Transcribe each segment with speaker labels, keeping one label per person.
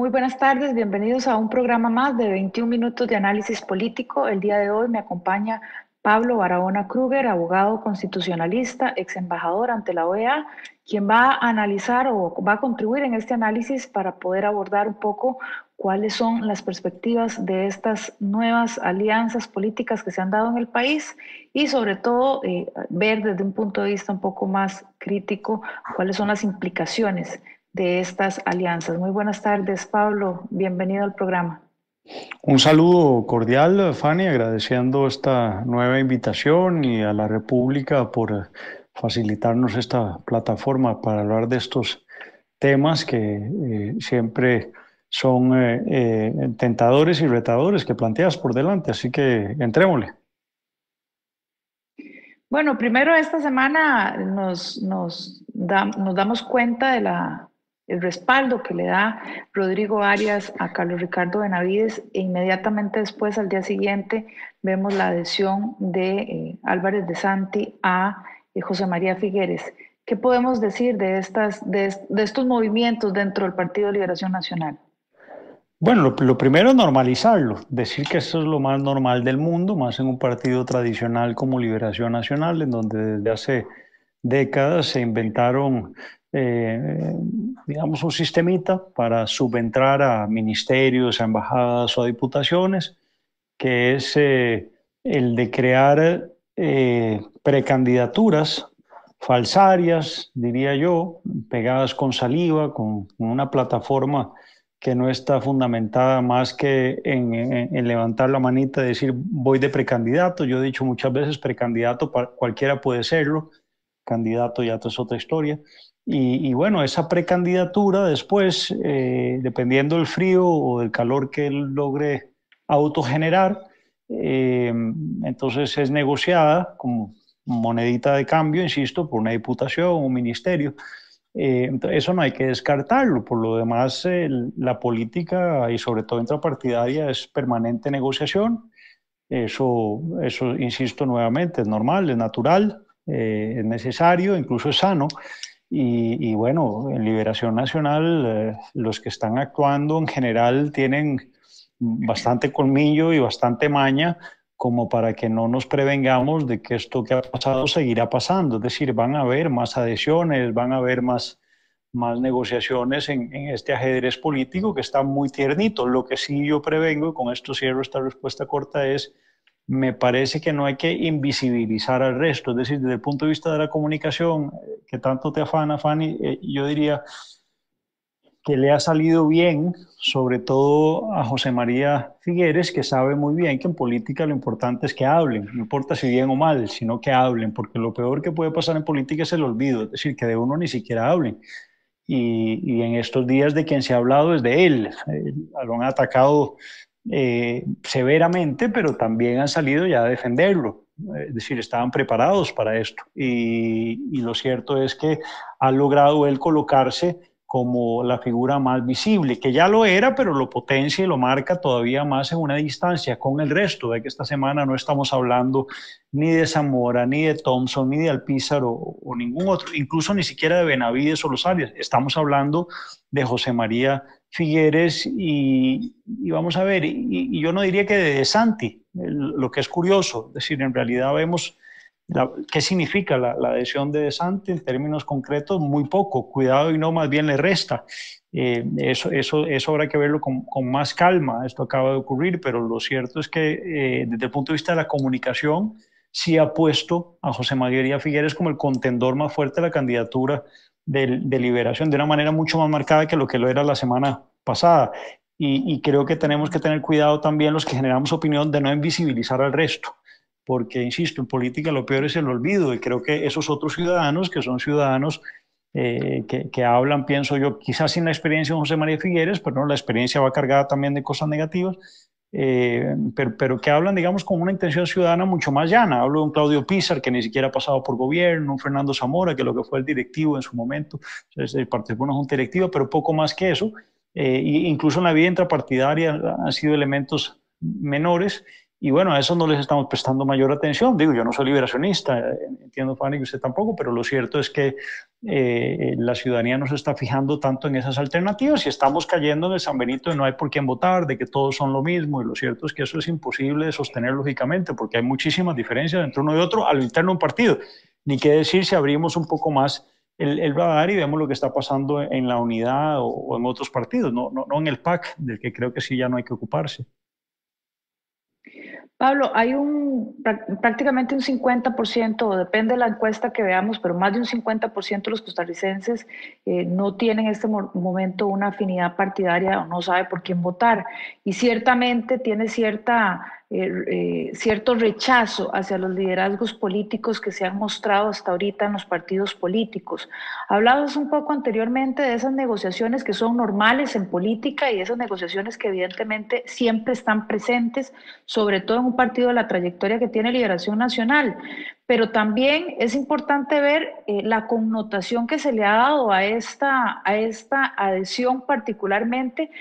Speaker 1: Muy buenas tardes, bienvenidos a un programa más de 21 minutos de análisis político. El día de hoy me acompaña Pablo Barahona Kruger, abogado constitucionalista, ex embajador ante la OEA, quien va a analizar o va a contribuir en este análisis para poder abordar un poco cuáles son las perspectivas de estas nuevas alianzas políticas que se han dado en el país y sobre todo ver desde un punto de vista un poco más crítico cuáles son las implicaciones de estas alianzas. Muy buenas tardes, Pablo. Bienvenido al programa.
Speaker 2: Un saludo cordial, Fanny, agradeciendo esta nueva invitación y a la República por facilitarnos esta plataforma para hablar de estos temas que siempre son tentadores y retadores que planteas por delante. Así que entrémosle.
Speaker 1: Bueno, primero esta semana nos damos cuenta de el respaldo que le da Rodrigo Arias a Carlos Ricardo Benavides e inmediatamente después, al día siguiente, vemos la adhesión de Álvarez de Santi a José María Figueres. ¿Qué podemos decir de estos movimientos dentro del Partido de Liberación Nacional?
Speaker 2: Bueno, lo primero es normalizarlo, decir que eso es lo más normal del mundo, más en un partido tradicional como Liberación Nacional, en donde desde hace décadas se inventaron, eh, digamos, un sistemita para subentrar a ministerios, a embajadas o a diputaciones, que es el de crear precandidaturas falsarias, diría yo, pegadas con saliva, con una plataforma que no está fundamentada más que en levantar la manita y decir voy de precandidato. Yo he dicho muchas veces precandidato, cualquiera puede serlo, candidato ya es otra historia. Y bueno, esa precandidatura después, dependiendo del frío o del calor que él logre autogenerar, entonces es negociada como monedita de cambio, insisto, por una diputación, un ministerio. Eso no hay que descartarlo. Por lo demás, la política y sobre todo intrapartidaria es permanente negociación. Eso, insisto nuevamente, es normal, es natural, es necesario, incluso es sano. Y bueno, en Liberación Nacional, los que están actuando en general tienen bastante colmillo y bastante maña como para que no nos prevengamos de que esto que ha pasado seguirá pasando. Es decir, van a haber más adhesiones, van a haber más negociaciones en este ajedrez político que está muy tiernito. Lo que sí yo prevengo, y con esto cierro esta respuesta corta, es me parece que no hay que invisibilizar al resto. Es decir, desde el punto de vista de la comunicación, que tanto te afana, Fanny, yo diría que le ha salido bien, sobre todo a José María Figueres, que sabe muy bien que en política lo importante es que hablen, no importa si bien o mal, sino que hablen, porque lo peor que puede pasar en política es el olvido, es decir, que de uno ni siquiera hablen. Y en estos días de quien se ha hablado es de él. Lo han atacado severamente, pero también han salido ya a defenderlo. Es decir, estaban preparados para esto. Y lo cierto es que ha logrado él colocarse como la figura más visible, que ya lo era, pero lo potencia y lo marca todavía más en una distancia con el resto, de que esta semana no estamos hablando ni de Zamora, ni de Thompson, ni de Alpizar o ningún otro, incluso ni siquiera de Benavides o los Arias. Estamos hablando de José María Figueres y vamos a ver, y yo no diría que de Santi, lo que es curioso, es decir, en realidad vemos ¿qué significa la adhesión de Santi en términos concretos? Muy poco, cuidado y no, más bien le resta. Eso habrá que verlo con más calma, esto acaba de ocurrir, pero lo cierto es que desde el punto de vista de la comunicación, sí ha puesto a José María Figueres como el contendor más fuerte de la candidatura de Liberación, de una manera mucho más marcada que lo que lo era la semana pasada. Y creo que tenemos que tener cuidado también los que generamos opinión de no invisibilizar al resto porque, insisto, en política lo peor es el olvido y creo que esos otros ciudadanos, que son ciudadanos que hablan, pienso yo, quizás sin la experiencia de José María Figueres, pero no, la experiencia va cargada también de cosas negativas, pero que hablan, digamos, con una intención ciudadana mucho más llana. Hablo de un Claudio Pizar, que ni siquiera ha pasado por gobierno, un Fernando Zamora, que lo que fue el directivo en su momento, participó en una junta directiva, pero poco más que eso. Incluso en la vida intrapartidaria han sido elementos menores Y bueno, a eso no les estamos prestando mayor atención. Digo, yo no soy liberacionista, entiendo, Fanny, que usted tampoco, pero lo cierto es que la ciudadanía no se está fijando tanto en esas alternativas y estamos cayendo en el San Benito de no hay por quién votar, de que todos son lo mismo, y lo cierto es que eso es imposible de sostener lógicamente, porque hay muchísimas diferencias entre uno y otro a lo interno de un partido. Ni qué decir si abrimos un poco más el radar y vemos lo que está pasando en la unidad o en otros partidos, no en el PAC, del que creo que sí ya no hay que ocuparse.
Speaker 1: Pablo, hay prácticamente un 50%, depende de la encuesta que veamos, pero más de un 50% de los costarricenses no tienen en este momento una afinidad partidaria o no sabe por quién votar. Y ciertamente tiene cierto rechazo hacia los liderazgos políticos que se han mostrado hasta ahorita en los partidos políticos. Hablabas un poco anteriormente de esas negociaciones que son normales en política y esas negociaciones que evidentemente siempre están presentes, sobre todo en un partido de la trayectoria que tiene Liberación Nacional. Pero también es importante ver la connotación que se le ha dado a esta adhesión particularmente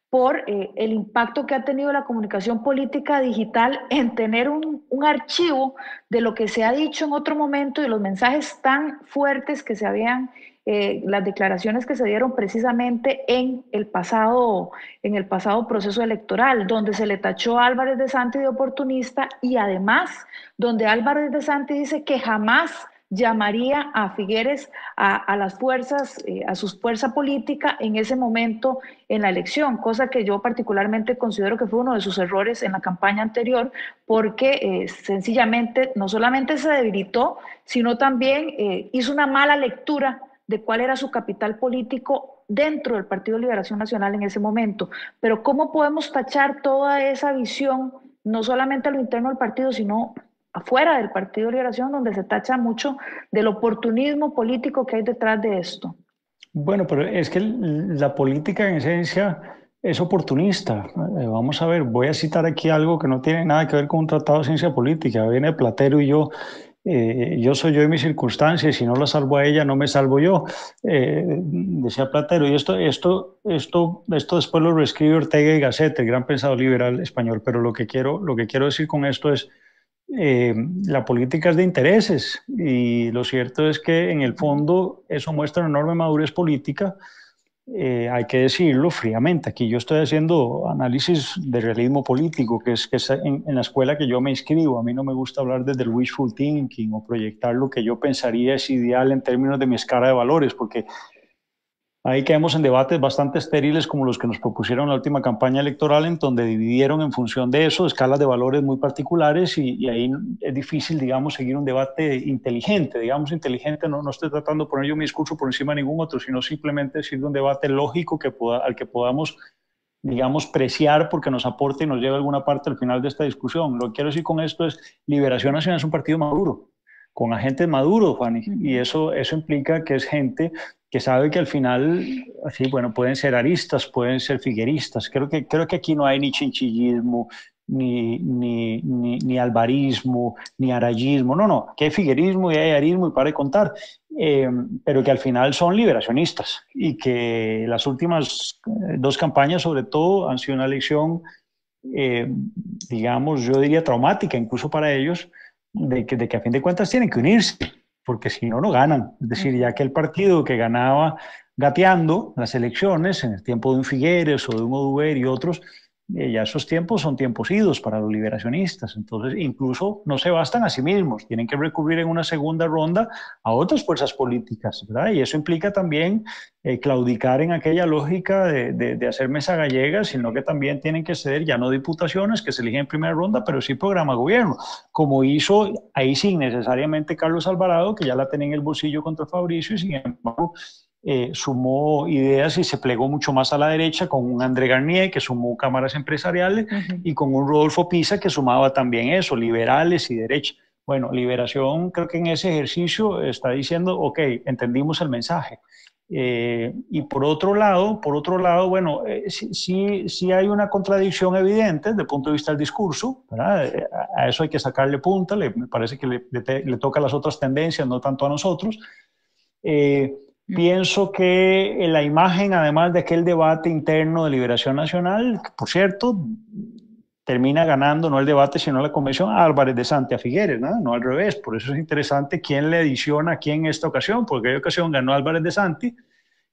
Speaker 1: por el impacto que ha tenido la comunicación política digital en tener un archivo de lo que se ha dicho en otro momento y los mensajes tan fuertes que se habían, las declaraciones que se dieron precisamente en el pasado proceso electoral, donde se le tachó a Álvarez de Santi de oportunista y además donde Álvarez de Santi dice que jamás llamaría a Figueres a las fuerzas, a su fuerza política en ese momento en la elección, cosa que yo particularmente considero que fue uno de sus errores en la campaña anterior, porque sencillamente no solamente se debilitó, sino también hizo una mala lectura de cuál era su capital político dentro del Partido de Liberación Nacional en ese momento. Pero ¿cómo podemos tachar toda esa visión, no solamente a lo interno del partido, sino afuera del Partido de Liberación, donde se tacha mucho del oportunismo político que hay detrás de esto?
Speaker 2: Bueno, pero es que la política en esencia es oportunista. Vamos a ver, voy a citar aquí algo que no tiene nada que ver con un tratado de ciencia política. Viene Platero y yo soy yo y mis circunstancias, si no la salvo a ella, no me salvo yo, decía Platero. Y esto después lo reescribe Ortega y Gasset, el gran pensador liberal español. Pero lo que quiero decir con esto es la política es de intereses y lo cierto es que en el fondo eso muestra una enorme madurez política, hay que decirlo fríamente. Aquí yo estoy haciendo análisis de realismo político, que es en la escuela que yo me inscribo. A mí no me gusta hablar desde el wishful thinking o proyectar lo que yo pensaría es ideal en términos de mi escala de valores, porque ahí caemos en debates bastante estériles como los que nos propusieron en la última campaña electoral, en donde dividieron en función de eso escalas de valores muy particulares y ahí es difícil, digamos, seguir un debate inteligente. Digamos, inteligente, no estoy tratando de poner yo mi discurso por encima de ningún otro, sino simplemente decir un debate lógico al que podamos, digamos, preciar porque nos aporte y nos lleve a alguna parte al final de esta discusión. Lo que quiero decir con esto es, Liberación Nacional es un partido maduro, con agentes maduros, Juan, y eso implica que es gente que sabe que al final, así, bueno, pueden ser aristas, pueden ser figueristas. Creo que aquí no hay ni chinchillismo, ni alvarismo, ni arayismo. No, aquí hay figuerismo y hay arismo y para de contar. Pero que al final son liberacionistas y que las últimas dos campañas, sobre todo, han sido una elección, digamos, yo diría traumática, incluso para ellos, de que a fin de cuentas tienen que unirse porque si no, no ganan. Es decir, ya que el partido que ganaba gateando las elecciones en el tiempo de un Figueres o de un Oduber y otros, ya esos tiempos son tiempos idos para los liberacionistas. Entonces, incluso no se bastan a sí mismos, tienen que recurrir en una segunda ronda a otras fuerzas políticas, ¿verdad? Y eso implica también claudicar en aquella lógica de hacer mesa gallega, sino que también tienen que ceder ya no diputaciones que se eligen en primera ronda, pero sí programa de gobierno, como hizo ahí sí necesariamente Carlos Alvarado, que ya la tenía en el bolsillo contra Fabricio y sin embargo sumó ideas y se plegó mucho más a la derecha con un André Garnier que sumó cámaras empresariales y con un Rodolfo Pisa que sumaba también eso, liberales y derecha. Bueno, Liberación creo que en ese ejercicio está diciendo, ok, entendimos el mensaje. Y por otro lado, bueno, sí hay una contradicción evidente desde el punto de vista del discurso, ¿verdad? A eso hay que sacarle punta, me parece que le toca a las otras tendencias, no tanto a nosotros. Pienso que la imagen, además de aquel debate interno de Liberación Nacional, que, por cierto, termina ganando no el debate, sino la convención a Álvarez de Santi, a Figueres, ¿no? No al revés. Por eso es interesante quién le adiciona a quién en esta ocasión, porque en ocasión ganó Álvarez de Santi,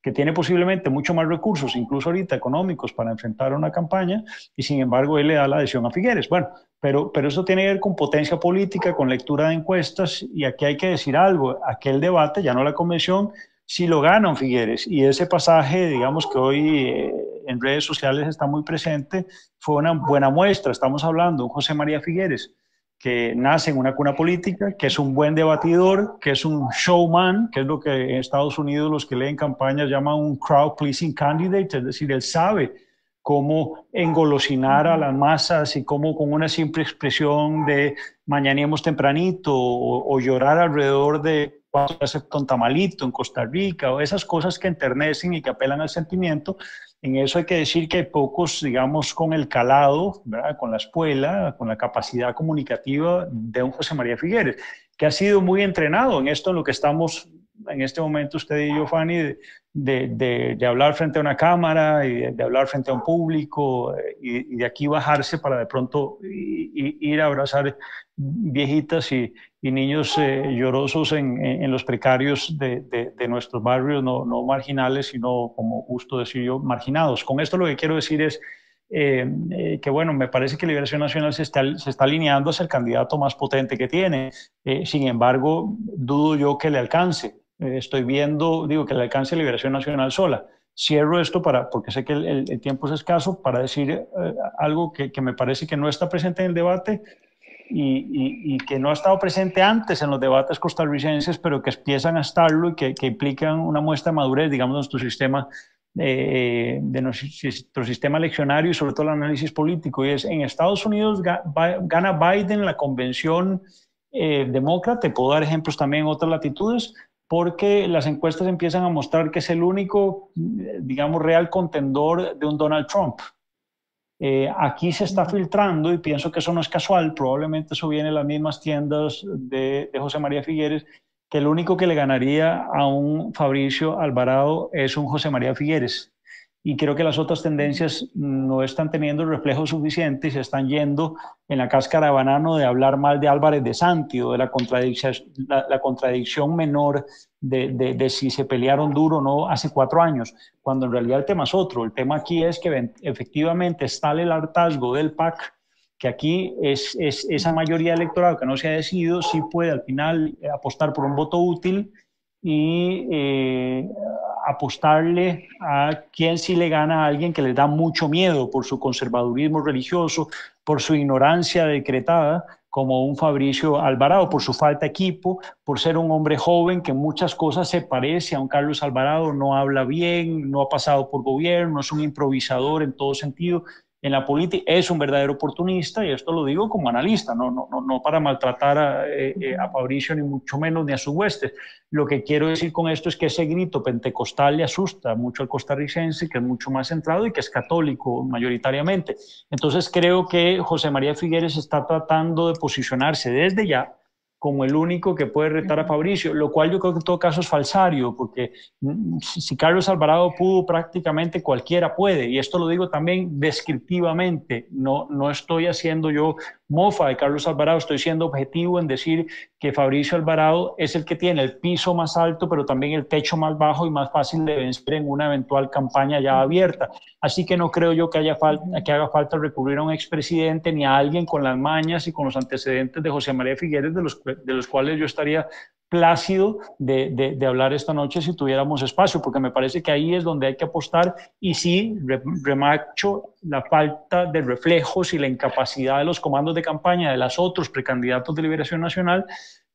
Speaker 2: que tiene posiblemente mucho más recursos, incluso ahorita económicos, para enfrentar una campaña, y sin embargo él le da la adhesión a Figueres. Bueno, pero eso tiene que ver con potencia política, con lectura de encuestas, y aquí hay que decir algo, aquel debate, ya no la convención, sí lo gana Figueres, y ese pasaje, digamos que hoy en redes sociales está muy presente, fue una buena muestra. Estamos hablando de un José María Figueres, que nace en una cuna política, que es un buen debatidor, que es un showman, que es lo que en Estados Unidos los que leen campañas llaman un crowd pleasing candidate, es decir, él sabe cómo engolosinar a las masas y cómo con una simple expresión de mañanemos tempranito o llorar alrededor de cuánto acepta un tamalito en Costa Rica o esas cosas que enternecen y que apelan al sentimiento. En eso hay que decir que hay pocos, digamos, con el calado, ¿verdad? Con la espuela, con la capacidad comunicativa de un José María Figueres, que ha sido muy entrenado en esto, en lo que estamos en este momento usted y yo, Fanny, de hablar frente a una cámara y de hablar frente a un público y de aquí bajarse para de pronto ir a abrazar viejitas y niños llorosos en los precarios de nuestros barrios, no marginales, sino, como gusto decir yo, marginados. Con esto lo que quiero decir es que, bueno, me parece que Liberación Nacional se está alineando hacia el candidato más potente que tiene. Sin embargo, dudo yo que le alcance. Estoy viendo, digo, que le alcance Liberación Nacional sola. Cierro esto porque sé que el tiempo es escaso, para decir algo que me parece que no está presente en el debate y que no ha estado presente antes en los debates costarricenses, pero que empiezan a estarlo y que implican una muestra de madurez, digamos, de nuestro sistema eleccionario y sobre todo el análisis político. Y es, en Estados Unidos gana Biden la convención demócrata, puedo dar ejemplos también en otras latitudes, porque las encuestas empiezan a mostrar que es el único, digamos, real contendor de un Donald Trump. Aquí se está filtrando, y pienso que eso no es casual, probablemente eso viene de las mismas tiendas de José María Figueres, que el único que le ganaría a un Fabricio Alvarado es un José María Figueres. Y creo que las otras tendencias no están teniendo el reflejo suficiente y se están yendo en la cáscara de banano de hablar mal de Álvarez de Santi o de la contradicción menor de si se pelearon duro o no hace 4 años, cuando en realidad el tema es otro. El tema aquí es que efectivamente está el hartazgo del PAC, que aquí es esa mayoría electoral que no se ha decidido, sí puede al final apostar por un voto útil y apostarle a quien sí le gana a alguien que les da mucho miedo por su conservadurismo religioso, por su ignorancia decretada, como un Fabricio Alvarado, por su falta de equipo, por ser un hombre joven que en muchas cosas se parece a un Carlos Alvarado, no habla bien, no ha pasado por gobierno, es un improvisador en todo sentido en la política, es un verdadero oportunista, y esto lo digo como analista, no para maltratar a Fabricio, ni mucho menos, ni a su hueste. Lo que quiero decir con esto es que ese grito pentecostal le asusta mucho al costarricense, que es mucho más centrado y que es católico mayoritariamente. Entonces creo que José María Figueres está tratando de posicionarse desde ya como el único que puede retar a Fabricio, lo cual yo creo que en todo caso es falsario, porque si Carlos Alvarado pudo, prácticamente cualquiera puede, y esto lo digo también descriptivamente, no estoy haciendo yo mofa de Carlos Alvarado, estoy siendo objetivo en decir que Fabricio Alvarado es el que tiene el piso más alto, pero también el techo más bajo y más fácil de vencer en una eventual campaña ya abierta. Así que no creo yo que haga falta recurrir a un expresidente ni a alguien con las mañas y con los antecedentes de José María Figueres, de los cuales yo estaría plácido de hablar esta noche si tuviéramos espacio, porque me parece que ahí es donde hay que apostar, y sí, remacho la falta de reflejos y la incapacidad de los comandos de campaña de los otros precandidatos de Liberación Nacional,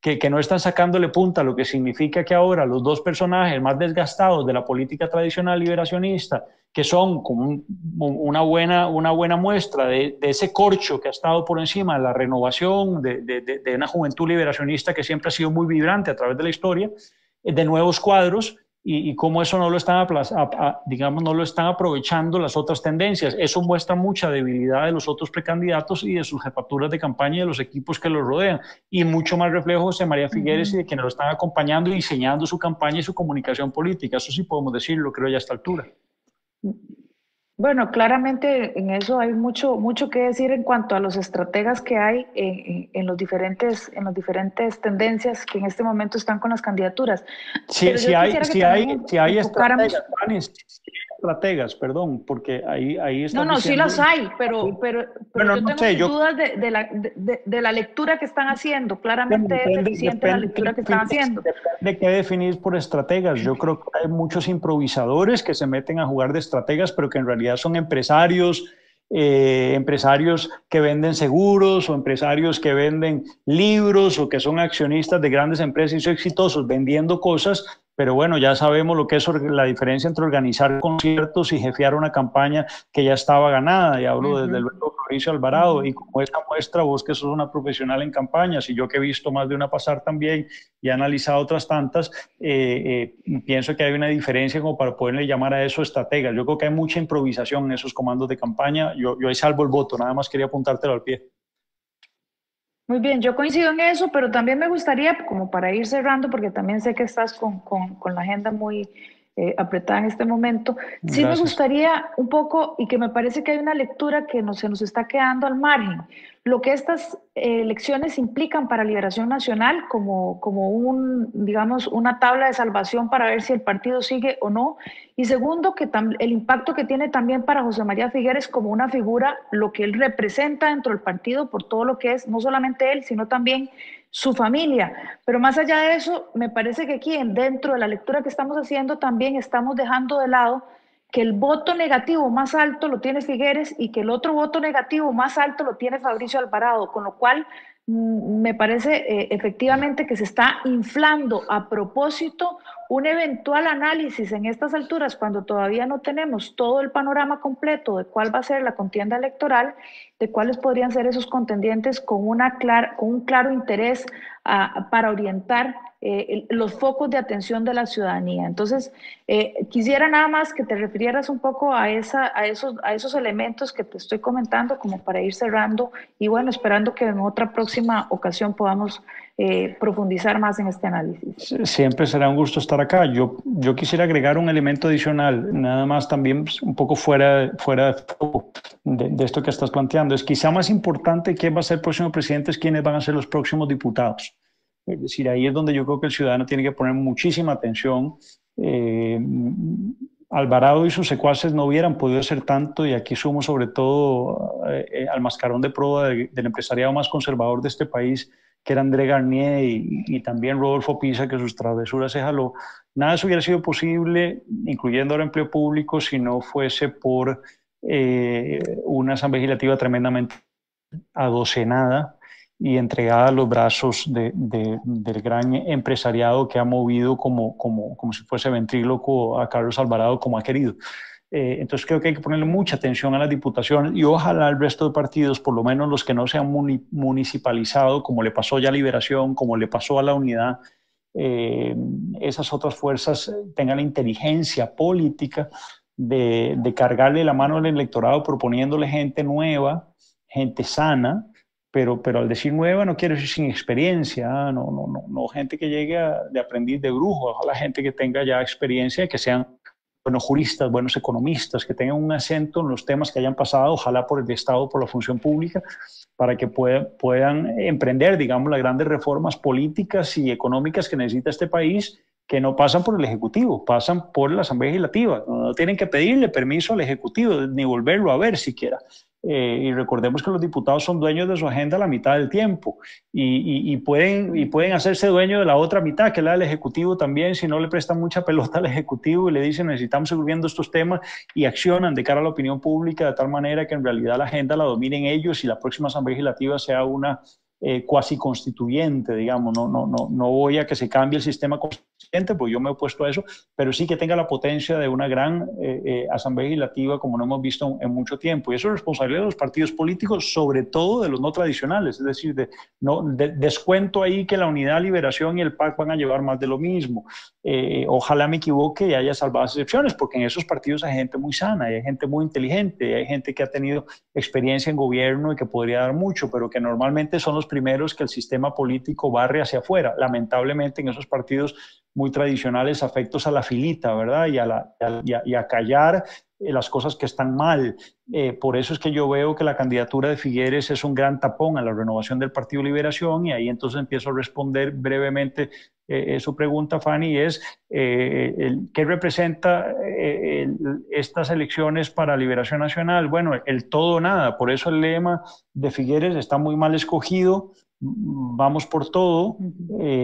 Speaker 2: que no están sacándole punta, lo que significa que ahora los dos personajes más desgastados de la política tradicional liberacionista, que son como una buena muestra de ese corcho que ha estado por encima de la renovación de una juventud liberacionista que siempre ha sido muy vibrante a través de la historia, de nuevos cuadros, y cómo eso no lo están, digamos, no lo están aprovechando las otras tendencias. Eso muestra mucha debilidad de los otros precandidatos y de sus jefaturas de campaña y de los equipos que los rodean, y mucho más reflejo José María Figueres y de quienes lo están acompañando y diseñando su campaña y su comunicación política. Eso sí podemos decirlo, creo, ya a esta altura.
Speaker 1: Bueno, claramente en eso hay mucho que decir en cuanto a los estrategas que hay en las diferentes tendencias que en este momento están con las candidaturas.
Speaker 2: Sí,
Speaker 1: Pero yo quisiera que también
Speaker 2: sí hay
Speaker 1: enfocáramos.
Speaker 2: estrategas, Fanny, sí hay estrategas, perdón, porque ahí
Speaker 1: No,
Speaker 2: estás
Speaker 1: no, sí
Speaker 2: diciendo.
Speaker 1: las hay, pero
Speaker 2: Bueno,
Speaker 1: yo
Speaker 2: no
Speaker 1: tengo
Speaker 2: sé,
Speaker 1: mis
Speaker 2: yo.
Speaker 1: dudas de la lectura que están haciendo.
Speaker 2: Bueno,
Speaker 1: Claramente es deficiente la lectura que están haciendo.
Speaker 2: depende qué definir por estrategas. Yo creo que hay muchos improvisadores que se meten a jugar de estrategas, pero que en realidad son empresarios, empresarios que venden seguros o empresarios que venden libros o que son accionistas de grandes empresas y son exitosos vendiendo cosas. Pero bueno, ya sabemos lo que es la diferencia entre organizar conciertos y jefear una campaña que ya estaba ganada. Y hablo desde
Speaker 1: Ujú,
Speaker 2: luego de Mauricio Alvarado.
Speaker 1: ujú.
Speaker 2: Y como esta muestra, vos que sos una profesional en campañas y yo que he visto más de una pasar también y he analizado otras tantas, pienso que hay una diferencia como para poderle llamar a eso estrategas. Yo creo que hay mucha improvisación en esos comandos de campaña. Yo ahí salvo el voto, nada más quería apuntártelo al pie.
Speaker 1: Muy bien, yo coincido en eso, pero también me gustaría, como para ir cerrando, porque también sé que estás con la agenda muy apretada en este momento, sí me
Speaker 2: Gracias.
Speaker 1: gustaría un poco, y que me parece que hay una lectura que se nos está quedando al margen, lo que estas elecciones implican para Liberación Nacional como digamos, una tabla de salvación para ver si el partido sigue o no, y segundo, que el impacto que tiene también para José María Figueres como una figura, lo que él representa dentro del partido por todo lo que es, no solamente él, sino también su familia. Pero más allá de eso, me parece que aquí, dentro de la lectura que estamos haciendo, también estamos dejando de lado que el voto negativo más alto lo tiene Figueres y que el otro voto negativo más alto lo tiene Fabricio Alvarado, con lo cual me parece efectivamente que se está inflando a propósito un eventual análisis en estas alturas, cuando todavía no tenemos todo el panorama completo de cuál va a ser la contienda electoral, de cuáles podrían ser esos contendientes con un claro interés para orientar los focos de atención de la ciudadanía. Entonces, quisiera nada más que te refirieras un poco a esos elementos que te estoy comentando como para ir cerrando y bueno, esperando que en otra próxima ocasión podamos profundizar más en este análisis.
Speaker 2: Siempre será un gusto estar acá. Yo quisiera agregar un elemento adicional, nada más también un poco fuera de esto que estás planteando. Es quizá más importante quién va a ser el próximo presidente, es quiénes van a ser los próximos diputados. Es decir, ahí es donde yo creo que el ciudadano tiene que poner muchísima atención. Eh, Alvarado y sus secuaces no hubieran podido hacer tanto, y aquí sumo sobre todo al mascarón de prueba del empresariado más conservador de este país, que era André Garnier y también Rodolfo Pisa, que sus travesuras se jaló. Nada de eso hubiera sido posible, incluyendo el empleo público, si no fuese por una asamblea legislativa tremendamente adocenada y entregada a los brazos del gran empresariado que ha movido como si fuese ventríloco a Carlos Alvarado como ha querido. Entonces creo que hay que ponerle mucha atención a las diputaciones y ojalá el resto de partidos, por lo menos los que no se han municipalizado, como le pasó ya a Liberación, como le pasó a la Unidad, eh, esas otras fuerzas tengan la inteligencia política de cargarle la mano al electorado proponiéndole gente nueva, gente sana, pero al decir nueva no quiero decir sin experiencia, no gente que llegue de aprendiz de brujo, ojalá gente que tenga ya experiencia, que sean buenos juristas, buenos economistas, que tengan un acento en los temas que hayan pasado, ojalá por el Estado, por la función pública, para que puedan emprender, digamos, las grandes reformas políticas y económicas que necesita este país, que no pasan por el Ejecutivo, pasan por la Asamblea Legislativa. No tienen que pedirle permiso al Ejecutivo, ni volverlo a ver siquiera. Y recordemos que los diputados son dueños de su agenda la mitad del tiempo pueden hacerse dueños de la otra mitad, que es la del Ejecutivo también, si no le prestan mucha pelota al Ejecutivo y le dicen necesitamos seguir viendo estos temas y accionan de cara a la opinión pública de tal manera que en realidad la agenda la dominen ellos y la próxima Asamblea Legislativa sea una cuasi constituyente, digamos. No voy a que se cambie el sistema constituyente, porque yo me he opuesto a eso, pero sí que tenga la potencia de una gran Asamblea Legislativa como no hemos visto en mucho tiempo. Y eso es responsabilidad de los partidos políticos, sobre todo de los no tradicionales, es decir, descuento ahí que la Unidad, Liberación y el PAC van a llevar más de lo mismo. Ojalá me equivoque y haya salvadas excepciones, porque en esos partidos hay gente muy sana, hay gente muy inteligente, hay gente que ha tenido experiencia en gobierno y que podría dar mucho, pero que normalmente son los primeros que el sistema político barre hacia afuera. Lamentablemente en esos partidos muy tradicionales, afectos a la filita, ¿verdad? Y a callar las cosas que están mal. Por eso es que yo veo que la candidatura de Figueres es un gran tapón a la renovación del Partido Liberación, y ahí entonces empiezo a responder brevemente su pregunta, Fanny, es ¿qué representa estas elecciones para Liberación Nacional? Bueno, el todo o nada. Por eso el lema de Figueres está muy mal escogido. Vamos por todo,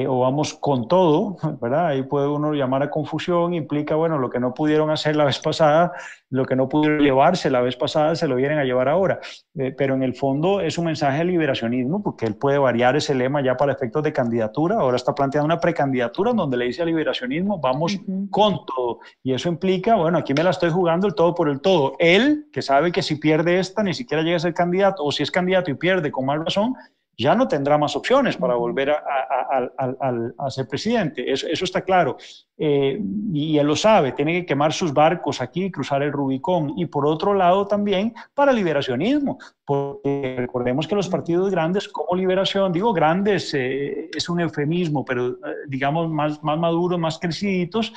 Speaker 2: o vamos con todo, ¿verdad? Ahí puede uno llamar a confusión, implica, bueno, lo que no pudieron hacer la vez pasada, lo que no pudieron llevarse la vez pasada, se lo vienen a llevar ahora. Pero en el fondo es un mensaje de liberacionismo, porque él puede variar ese lema ya para efectos de candidatura. Ahora está planteando una precandidatura en donde le dice al liberacionismo, vamos con todo. Y eso implica, bueno, aquí me la estoy jugando el todo por el todo. Él, que sabe que si pierde esta, ni siquiera llega a ser candidato, o si es candidato y pierde con más razón, ya no tendrá más opciones para volver a ser presidente. Eso está claro. Y él lo sabe, tiene que quemar sus barcos aquí y cruzar el Rubicón. Y por otro lado también para liberacionismo, porque recordemos que los partidos grandes como Liberación, digo grandes, es un eufemismo, pero digamos más maduros, más creciditos,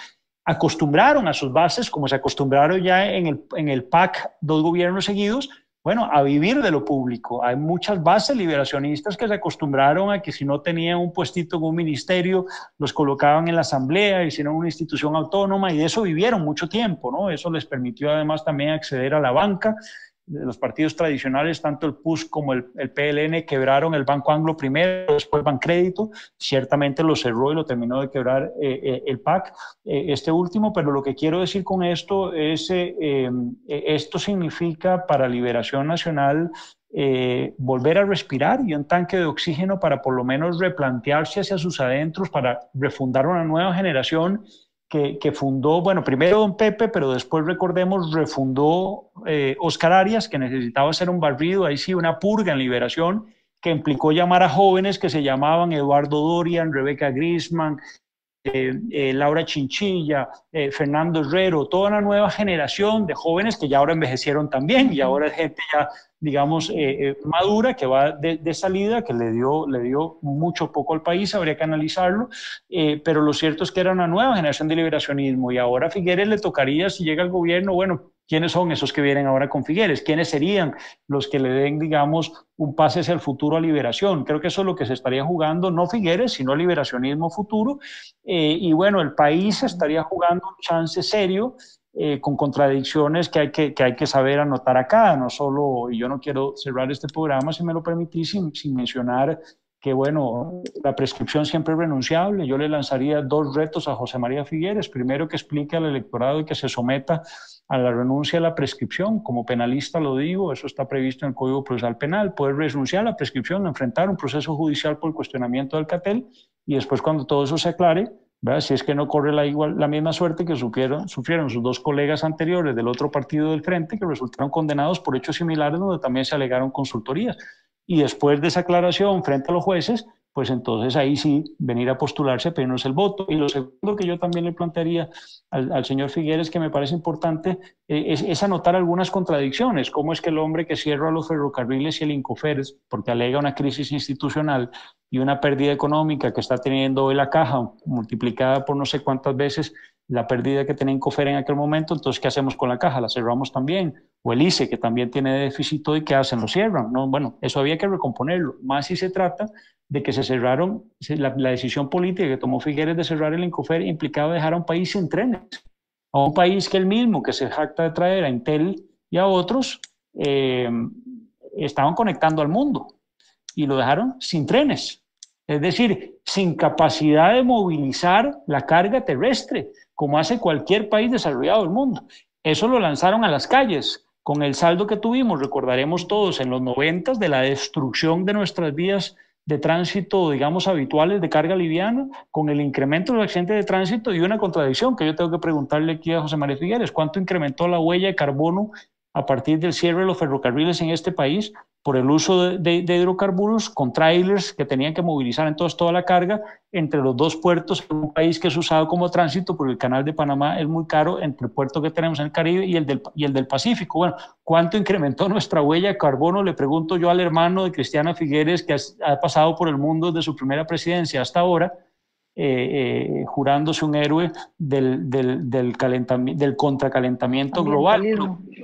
Speaker 2: acostumbraron a sus bases, como se acostumbraron ya en el PAC 2 gobiernos seguidos, bueno, a vivir de lo público. Hay muchas bases liberacionistas que se acostumbraron a que si no tenían un puestito en un ministerio, los colocaban en la asamblea, hicieron una institución autónoma, y de eso vivieron mucho tiempo, ¿no? Eso les permitió además también acceder a la banca. Los partidos tradicionales, tanto el PUS como el PLN, quebraron el Banco Anglo primero, después Bancrédito, ciertamente lo cerró y lo terminó de quebrar el PAC, este último, pero lo que quiero decir con esto es, esto significa para Liberación Nacional volver a respirar, y un tanque de oxígeno para por lo menos replantearse hacia sus adentros, para refundar una nueva generación que fundó, bueno, primero don Pepe, pero después, recordemos, refundó Oscar Arias, que necesitaba hacer un barrido, ahí sí, una purga en Liberación, que implicó llamar a jóvenes que se llamaban Eduardo Dorian, Rebeca Grisman, Laura Chinchilla, Fernando Herrero, toda una nueva generación de jóvenes que ya ahora envejecieron también, y ahora es gente ya, digamos, madura, que va de salida, que le dio mucho poco al país, habría que analizarlo, pero lo cierto es que era una nueva generación de liberacionismo, y ahora a Figueres le tocaría, si llega al gobierno, bueno, ¿quiénes son esos que vienen ahora con Figueres? ¿Quiénes serían los que le den, digamos, un pase hacia el futuro a Liberación? Creo que eso es lo que se estaría jugando, no Figueres, sino liberacionismo futuro, y bueno, el país estaría jugando un chance serio, con contradicciones que hay que saber anotar acá, no solo, y yo no quiero cerrar este programa, si me lo permitís, sin mencionar que, bueno, la prescripción siempre es renunciable. Yo le lanzaría dos retos a José María Figueres. Primero, que explique al electorado y que se someta a la renuncia a la prescripción. Como penalista lo digo, eso está previsto en el Código Procesal Penal, poder renunciar a la prescripción, enfrentar un proceso judicial por el cuestionamiento del cartel, y después, cuando todo eso se aclare, ¿verdad?, si es que no corre la misma suerte que sufrieron sus dos colegas anteriores del otro partido del frente, que resultaron condenados por hechos similares donde también se alegaron consultorías. Y después de esa aclaración frente a los jueces, pues entonces ahí sí venir a postularse a pedirnos el voto. Y lo segundo que yo también le plantearía al señor Figueres, que me parece importante, es anotar algunas contradicciones. ¿Cómo es que el hombre que cierra los ferrocarriles y el Incoferes, porque alega una crisis institucional y una pérdida económica que está teniendo hoy la caja, multiplicada por no sé cuántas veces la pérdida que tenía Incofer en aquel momento, entonces ¿qué hacemos con la caja? ¿La cerramos también? O el ICE, que también tiene déficit, ¿y qué hacen? ¿Lo cierran? No, bueno, eso había que recomponerlo. Más si se trata de que se cerraron, la decisión política que tomó Figueres de cerrar el Incofer implicaba dejar a un país sin trenes, a un país que él mismo, que se jacta de traer a Entel y a otros, estaban conectando al mundo, y lo dejaron sin trenes. Es decir, sin capacidad de movilizar la carga terrestre, como hace cualquier país desarrollado del mundo. Eso lo lanzaron a las calles, con el saldo que tuvimos, recordaremos todos, en los 90, de la destrucción de nuestras vías de tránsito, digamos, habituales de carga liviana, con el incremento de los accidentes de tránsito, y una contradicción que yo tengo que preguntarle aquí a José María Figueres: ¿cuánto incrementó la huella de carbono a partir del cierre de los ferrocarriles en este país por el uso de hidrocarburos, con trailers que tenían que movilizar entonces toda la carga entre los dos puertos, en un país que es usado como tránsito porque el canal de Panamá es muy caro, entre el puerto que tenemos en el Caribe y el del Pacífico? Bueno, ¿cuánto incrementó nuestra huella de carbono? Le pregunto yo al hermano de Cristiana Figueres, que ha pasado por el mundo desde su primera presidencia hasta ahora, jurándose un héroe del contracalentamiento global.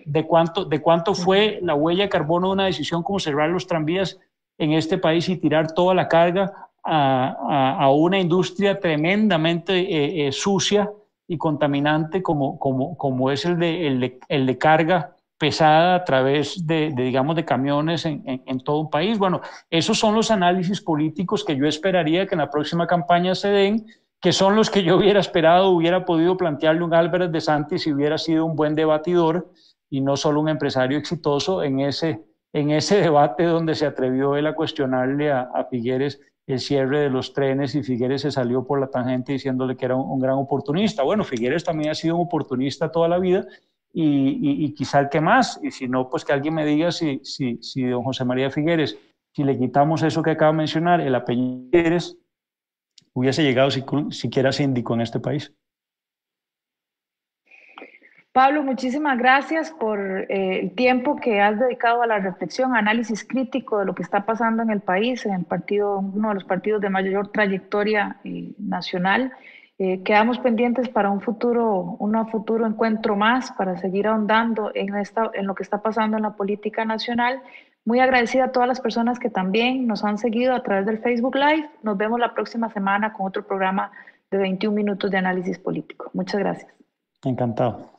Speaker 2: ¿De cuánto fue la huella de carbono de una decisión como cerrar los tranvías en este país y tirar toda la carga a una industria tremendamente sucia y contaminante como es el de carga pesada a través digamos, de camiones en todo un país? Bueno, esos son los análisis políticos que yo esperaría que en la próxima campaña se den, que son los que yo hubiera esperado, hubiera podido plantearle un Álvarez de Santis si hubiera sido un buen debatidor y no solo un empresario exitoso en ese debate donde se atrevió él a cuestionarle a Figueres el cierre de los trenes, y Figueres se salió por la tangente diciéndole que era un gran oportunista. Bueno, Figueres también ha sido un oportunista toda la vida, y quizá el que más, y si no, pues que alguien me diga si don José María Figueres, si le quitamos eso que acabo de mencionar, el apellido Figueres, hubiese llegado siquiera síndico en este país.
Speaker 1: Pablo, muchísimas gracias por el tiempo que has dedicado a la reflexión, análisis crítico de lo que está pasando en el país, en el partido, uno de los partidos de mayor trayectoria nacional. Quedamos pendientes para un futuro encuentro más, para seguir ahondando en lo que está pasando en la política nacional. Muy agradecida a todas las personas que también nos han seguido a través del Facebook Live. Nos vemos la próxima semana con otro programa de 21 minutos de análisis político. Muchas gracias.
Speaker 2: Encantado.